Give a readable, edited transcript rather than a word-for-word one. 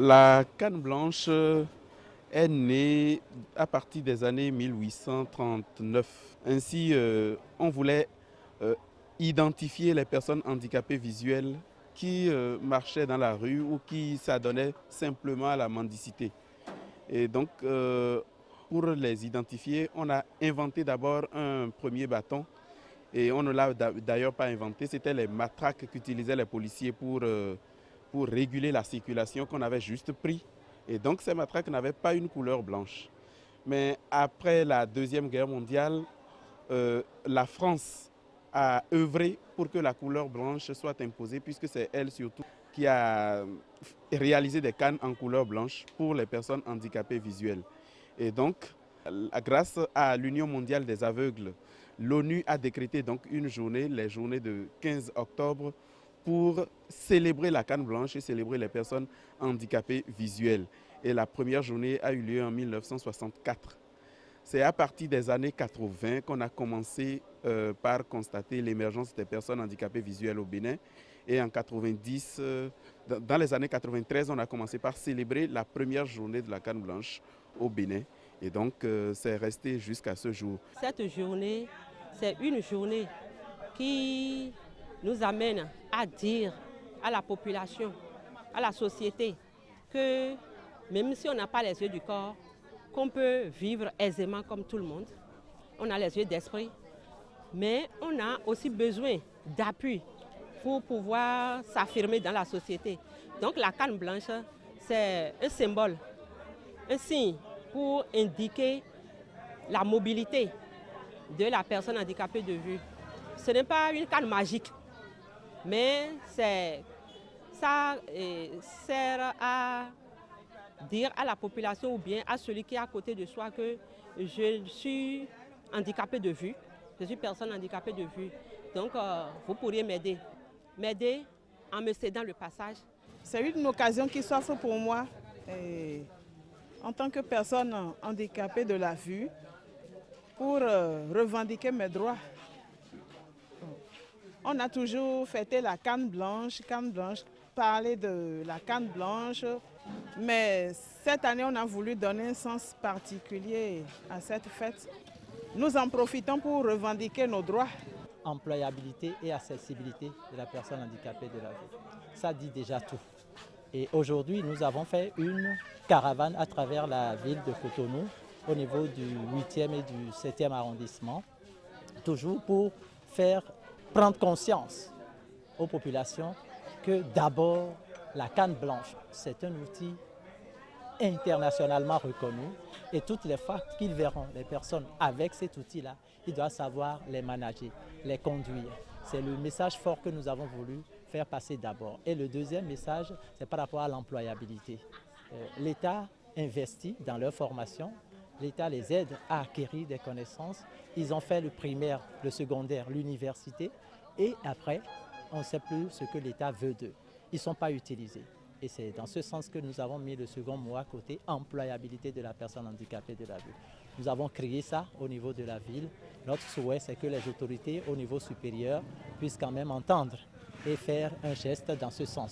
La canne blanche est née à partir des années 1839. Ainsi, on voulait euh, identifier les personnes handicapées visuelles qui marchaient dans la rue ou qui s'adonnaient simplement à la mendicité. Et donc, pour les identifier, on a inventé d'abord un premier bâton. Et on ne l'a d'ailleurs pas inventé, c'était les matraques qu'utilisaient les policiers pour réguler la circulation qu'on avait juste pris. Et donc ces matraques n'avaient pas une couleur blanche. Mais après la Deuxième Guerre mondiale, la France a œuvré pour que la couleur blanche soit imposée, puisque c'est elle surtout qui a réalisé des cannes en couleur blanche pour les personnes handicapées visuelles. Et donc, grâce à l'Union mondiale des aveugles, l'ONU a décrété donc une journée, les journées de 15 octobre, pour célébrer la canne blanche et célébrer les personnes handicapées visuelles. Et la première journée a eu lieu en 1964. C'est à partir des années 80 qu'on a commencé par constater l'émergence des personnes handicapées visuelles au Bénin. Et en 90, dans les années 93, on a commencé par célébrer la première journée de la canne blanche au Bénin. Et donc, c'est resté jusqu'à ce jour. Cette journée, c'est une journée qui nous amène à dire à la population, à la société, que même si on n'a pas les yeux du corps, qu'on peut vivre aisément comme tout le monde. On a les yeux d'esprit, mais on a aussi besoin d'appui pour pouvoir s'affirmer dans la société. Donc la canne blanche, c'est un symbole, un signe pour indiquer la mobilité de la personne handicapée de vue. Ce n'est pas une canne magique, mais ça sert à dire à la population ou bien à celui qui est à côté de soi que je suis handicapé de vue, je suis personne handicapée de vue. Donc vous pourriez m'aider en me cédant le passage. C'est une occasion qui s'offre pour moi en tant que personne handicapée de la vue pour revendiquer mes droits. On a toujours fêté la canne blanche, parler de la canne blanche, mais cette année on a voulu donner un sens particulier à cette fête. Nous en profitons pour revendiquer nos droits. Employabilité et accessibilité de la personne handicapée de la vue. Ça dit déjà tout. Et aujourd'hui, nous avons fait une caravane à travers la ville de Cotonou, au niveau du 8e et du 7e arrondissement, toujours pour faire prendre conscience aux populations que d'abord, la canne blanche, c'est un outil internationalement reconnu et toutes les fois qu'ils verront les personnes avec cet outil-là, ils doivent savoir les manager, les conduire. C'est le message fort que nous avons voulu faire passer d'abord. Et le deuxième message, c'est par rapport à l'employabilité. L'État investit dans leur formation, l'État les aide à acquérir des connaissances. Ils ont fait le primaire, le secondaire, l'université et après, on ne sait plus ce que l'État veut d'eux. Ils ne sont pas utilisés. Et c'est dans ce sens que nous avons mis le second mot à côté, employabilité de la personne handicapée de la vue. Nous avons créé ça au niveau de la ville. Notre souhait, c'est que les autorités au niveau supérieur puissent quand même entendre et faire un geste dans ce sens.